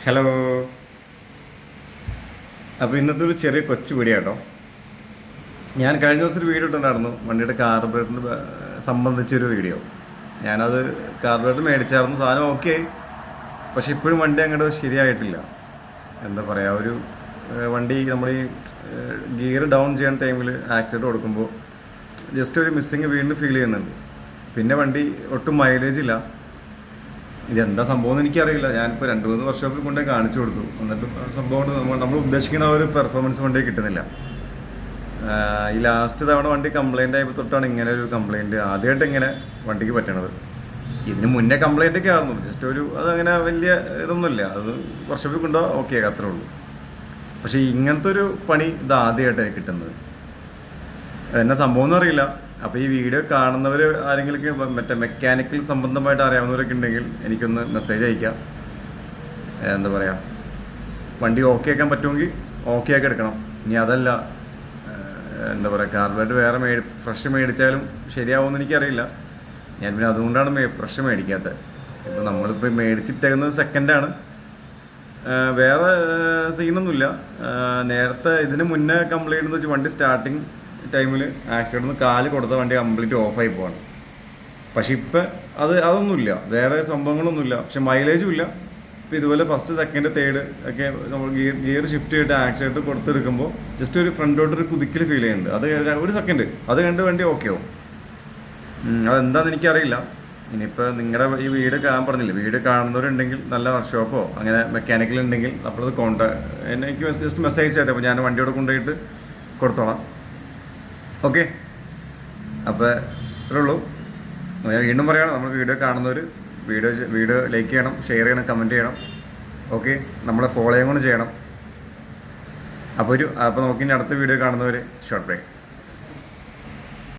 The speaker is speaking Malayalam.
ഹലോ. അപ്പോൾ ഇന്നത്തെ ഒരു ചെറിയ കൊച്ചു വീഡിയോ കേട്ടോ. ഞാൻ കഴിഞ്ഞ ദിവസം ഒരു വീഡിയോ ഇട്ടുണ്ടായിരുന്നു വണ്ടിയുടെ കാർബറേറ്ററിന് സംബന്ധിച്ചൊരു വീഡിയോ. ഞാനത് കാർബറേറ്റർ മേടിച്ചായിരുന്നു, സാധനം ഓക്കെ ആയി. പക്ഷെ ഇപ്പോഴും വണ്ടി അങ്ങോട്ട് ശരിയായിട്ടില്ല. എന്താ പറയുക, ഒരു വണ്ടി നമ്മൾ ഈ ഗിയർ ഡൗൺ ചെയ്യുന്ന ടൈമിൽ ആക്സിഡൻറ്റ് കൊടുക്കുമ്പോൾ ജസ്റ്റ് ഒരു മിസ്സിങ് വീണ്ടും ഫീൽ ചെയ്യുന്നുണ്ട്. പിന്നെ വണ്ടി ഒട്ടും മൈലേജ് ഇല്ല. ഇതെന്താ സംഭവം എന്ന് എനിക്കറിയില്ല. ഞാനിപ്പോൾ 2-3 വർഷമൊക്കെ കൊണ്ടേ കാണിച്ചു കൊടുത്തു, എന്നിട്ട് സംഭവം നമ്മൾ ഉദ്ദേശിക്കുന്ന ആ ഒരു പെർഫോമൻസ് കൊണ്ടേ കിട്ടുന്നില്ല. ഈ ലാസ്റ്റ് തവണ വണ്ടി കംപ്ലൈൻ്റ് ആയപ്പോൾ തൊട്ടാണ് ഇങ്ങനെ ഒരു കംപ്ലൈൻറ്റ് ആദ്യമായിട്ട് ഇങ്ങനെ വണ്ടിക്ക് പറ്റണത്. ഇതിന് മുന്നേ കംപ്ലൈൻ്റ് ഒക്കെ ആയിരുന്നു, ജസ്റ്റ് ഒരു അതങ്ങനെ വലിയ ഇതൊന്നുമില്ല, അത് വർഷത്തിൽ കൊണ്ടോ ഓക്കെ അത്രേ ഉള്ളൂ. പക്ഷേ ഇങ്ങനത്തെ ഒരു പണി ഇത് ആദ്യമായിട്ടാണ് കിട്ടുന്നത്. അതെന്നാ സംഭവം ഒന്നും അറിയില്ല. അപ്പോൾ ഈ വീഡിയോ കാണുന്നവർ ആരെങ്കിലും മറ്റേ മെക്കാനിക്കൽ സംബന്ധമായിട്ട് അറിയാവുന്നവരൊക്കെ ഉണ്ടെങ്കിൽ എനിക്കൊന്ന് മെസ്സേജ് അയക്കാം. എന്താ പറയുക, വണ്ടി ഓക്കെ ആക്കാൻ പറ്റുമെങ്കിൽ ഓക്കെ ആക്കി എടുക്കണം. ഇനി അതല്ല, എന്താ പറയുക, കാർബറേറ്റർ വേറെ ഫ്രഷ് മേടിച്ചാലും ശരിയാവുമെന്ന് എനിക്കറിയില്ല. ഞാൻ പിന്നെ അതുകൊണ്ടാണ് ഫ്രഷ് മേടിക്കാത്തത്. ഇപ്പോൾ നമ്മളിപ്പോൾ മേടിച്ചിട്ടേക്കുന്നത് സെക്കൻഡാണ്, വേറെ സീനൊന്നുമില്ല. നേരത്തെ ഇതിന് മുന്നേ കംപ്ലൈൻറ്റ് എന്ന് വെച്ചാൽ വണ്ടി സ്റ്റാർട്ടിങ് ടൈമിൽ ആക്സിഡൻറ്റ് കാല് കൊടുത്ത വണ്ടി കംപ്ലീറ്റ് ഓഫായി പോവാണ്. പക്ഷെ ഇപ്പം അതൊന്നുമില്ല, വേറെ സംഭവങ്ങളൊന്നുമില്ല. പക്ഷെ മൈലേജും ഇല്ല. ഇപ്പോൾ ഇതുപോലെ ഫസ്റ്റ് സെക്കൻഡ് തേർഡ് ഒക്കെ നമ്മൾ ഗിയർ ഷിഫ്റ്റ് ചെയ്തിട്ട് ആക്സിഡൻറ്റ് കൊടുത്തെടുക്കുമ്പോൾ ജസ്റ്റ് ഒരു ഫ്രണ്ടോട്ടൊരു കുതിക്കൽ ഫീൽ ചെയ്യുന്നുണ്ട്. അത് ഒരു സെക്കൻഡ് അത് കണ്ട് വണ്ടി ഓക്കെ ആവും. അതെന്താണെന്ന് എനിക്കറിയില്ല. ഇനിയിപ്പോൾ നിങ്ങളുടെ ഈ വീട് കാണാൻ പറഞ്ഞില്ലേ, വീട് കാണുന്നവരുണ്ടെങ്കിൽ നല്ല വർക്ക്ഷോപ്പോ അങ്ങനെ മെക്കാനിക്കൽ ഉണ്ടെങ്കിൽ അപ്പോഴത് എനിക്ക് ജസ്റ്റ് മെസ്സേജ് ചെയ്തേ, അപ്പോൾ ഞാൻ വണ്ടിയോടെ കൊണ്ടുപോയിട്ട് കൊടുത്തോളാം. ഓക്കെ, അപ്പോൾ ഇത്രേ ഉള്ളൂ. ഞാൻ വീണ്ടും പറയുകയാണ്, നമ്മൾ വീഡിയോ കാണുന്നവർ വീഡിയോ ലൈക്ക് ചെയ്യണം, ഷെയർ ചെയ്യണം, കമൻറ്റ് ചെയ്യണം. ഓക്കെ, നമ്മളെ ഫോളോയും കൂടെ ചെയ്യണം. അപ്പോൾ നമുക്കിനി അടുത്ത വീഡിയോ കാണുന്നവർ ഷോർട്ട് ബ്രേക്ക്.